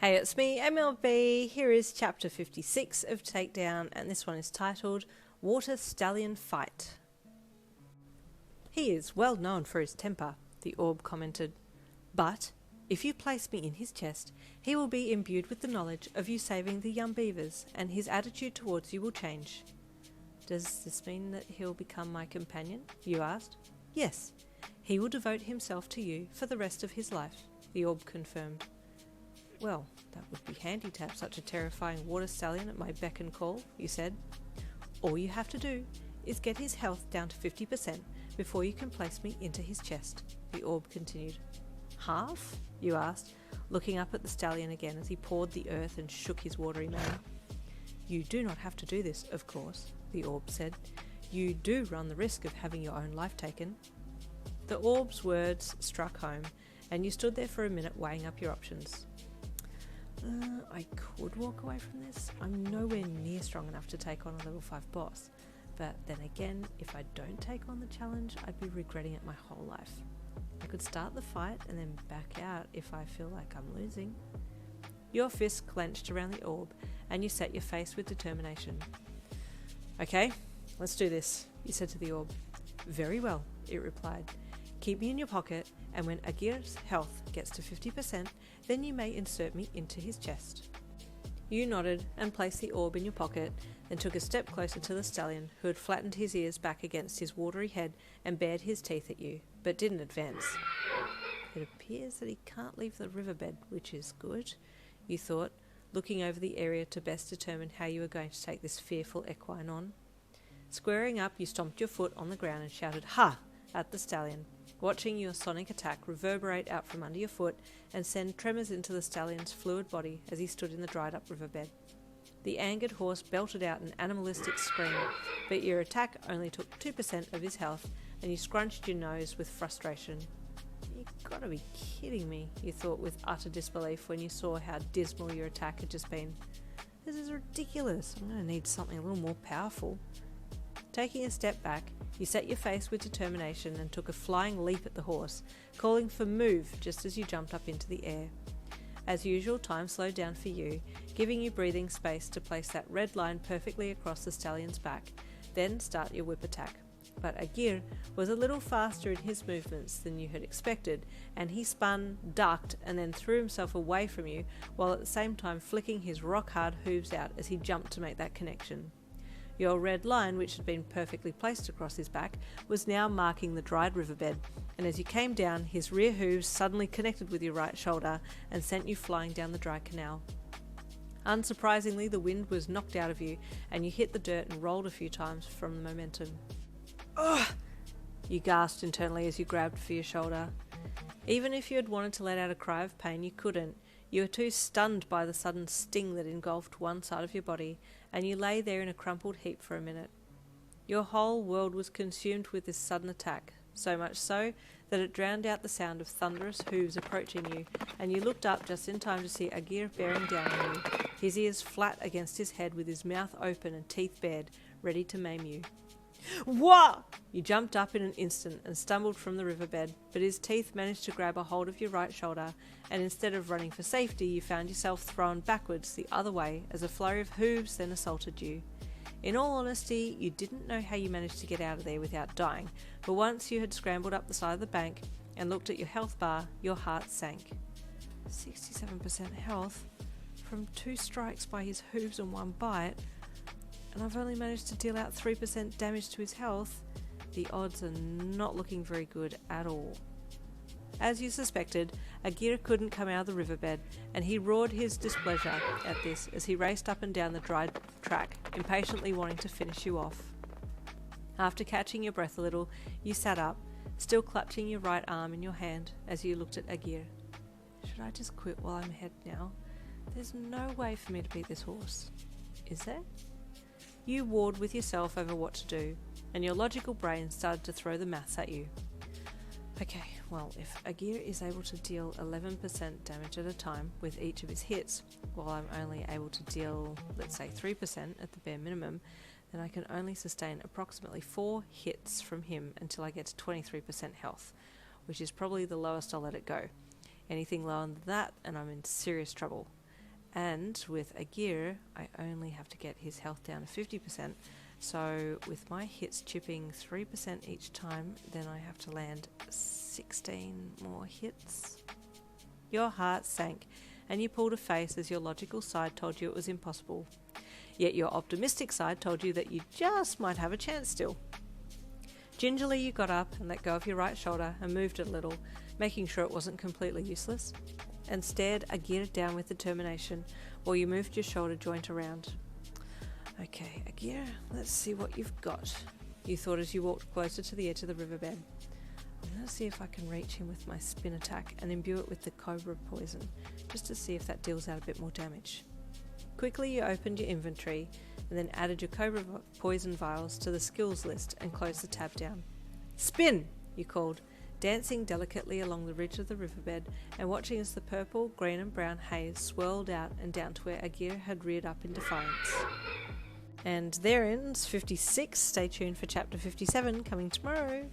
Hey, it's me, MLB. Here is chapter 56 of Takedown, and this one is titled Water Stallion Fight. He is well known for his temper, the orb commented. But if you place me in his chest, he will be imbued with the knowledge of you saving the young beavers, and his attitude towards you will change. Does this mean that he'll become my companion? You asked. Yes, he will devote himself to you for the rest of his life, the orb confirmed. Well, that would be handy to have such a terrifying water stallion at my beck and call, you said. All you have to do is get his health down to 50% before you can place me into his chest, the orb continued. Half? You asked, looking up at the stallion again as he pawed the earth and shook his watery mane. You do not have to do this, of course, the orb said. You do run the risk of having your own life taken. The orb's words struck home, and you stood there for a minute weighing up your options. I could walk away from this. I'm nowhere near strong enough to take on a level 5 boss. But then again, if I don't take on the challenge, I'd be regretting it my whole life. I could start the fight and then back out if I feel like I'm losing. Your fist clenched around the orb and you set your face with determination. Okay, let's do this, you said to the orb. Very well, it replied. Keep me in your pocket, and when Agir's health gets to 50%, then you may insert me into his chest. You nodded and placed the orb in your pocket, then took a step closer to the stallion, who had flattened his ears back against his watery head and bared his teeth at you, but didn't advance. It appears that he can't leave the riverbed, which is good, you thought, looking over the area to best determine how you were going to take this fearful equine on. Squaring up, you stomped your foot on the ground and shouted, "Ha!" at the stallion, watching your sonic attack reverberate out from under your foot and send tremors into the stallion's fluid body as he stood in the dried up riverbed. The angered horse belted out an animalistic scream, but your attack only took 2% of his health and you scrunched your nose with frustration. You gotta be kidding me, you thought with utter disbelief when you saw how dismal your attack had just been. This is ridiculous. I'm gonna need something a little more powerful. Taking a step back, you set your face with determination and took a flying leap at the horse, calling for move just as you jumped up into the air. As usual, time slowed down for you, giving you breathing space to place that red line perfectly across the stallion's back, then start your whip attack. But Agir was a little faster in his movements than you had expected, and he spun, ducked, and then threw himself away from you, while at the same time flicking his rock-hard hooves out as he jumped to make that connection. Your red line, which had been perfectly placed across his back, was now marking the dried riverbed, and as you came down, his rear hooves suddenly connected with your right shoulder and sent you flying down the dry canal. Unsurprisingly, the wind was knocked out of you, and you hit the dirt and rolled a few times from the momentum. Ugh! You gasped internally as you grabbed for your shoulder. Even if you had wanted to let out a cry of pain, you couldn't. You were too stunned by the sudden sting that engulfed one side of your body, and you lay there in a crumpled heap for a minute. Your whole world was consumed with this sudden attack, so much so that it drowned out the sound of thunderous hooves approaching you, and you looked up just in time to see Agir bearing down on you, his ears flat against his head with his mouth open and teeth bared, ready to maim you. Wah! You jumped up in an instant and stumbled from the riverbed, but his teeth managed to grab a hold of your right shoulder, and instead of running for safety, you found yourself thrown backwards the other way as a flurry of hooves then assaulted you. In all honesty, you didn't know how you managed to get out of there without dying, but once you had scrambled up the side of the bank and looked at your health bar, your heart sank. 67% health from 2 strikes by his hooves and 1 bite, and I've only managed to deal out 3% damage to his health. The odds are not looking very good at all. As you suspected, Agir couldn't come out of the riverbed, and he roared his displeasure at this as he raced up and down the dried track, impatiently wanting to finish you off. After catching your breath a little, you sat up, still clutching your right arm in your hand as you looked at Agir. Should I just quit while I'm ahead now? There's no way for me to beat this horse. Is there? You warred with yourself over what to do, and your logical brain started to throw the maths at you. Okay, well, if Agir is able to deal 11% damage at a time with each of his hits, while I'm only able to deal, let's say 3% at the bare minimum, then I can only sustain approximately 4 hits from him until I get to 23% health, which is probably the lowest I'll let it go. Anything lower than that, and I'm in serious trouble. And with Agir, I only have to get his health down to 50%. So with my hits chipping 3% each time, then I have to land 16 more hits. Your heart sank, and you pulled a face as your logical side told you it was impossible. Yet your optimistic side told you that you just might have a chance still. Gingerly you got up and let go of your right shoulder and moved it a little, making sure it wasn't completely useless, and stared Agir down with determination while you moved your shoulder joint around. Okay, Agir, let's see what you've got, you thought as you walked closer to the edge of the riverbed. I'm going to see if I can reach him with my spin attack and imbue it with the cobra poison, just to see if that deals out a bit more damage. Quickly you opened your inventory and then added your cobra poison vials to the skills list and closed the tab down. Spin, you called, dancing delicately along the ridge of the riverbed and watching as the purple, green and brown haze swirled out and down to where Agir had reared up in defiance. And there ends 56. Stay tuned for chapter 57 coming tomorrow.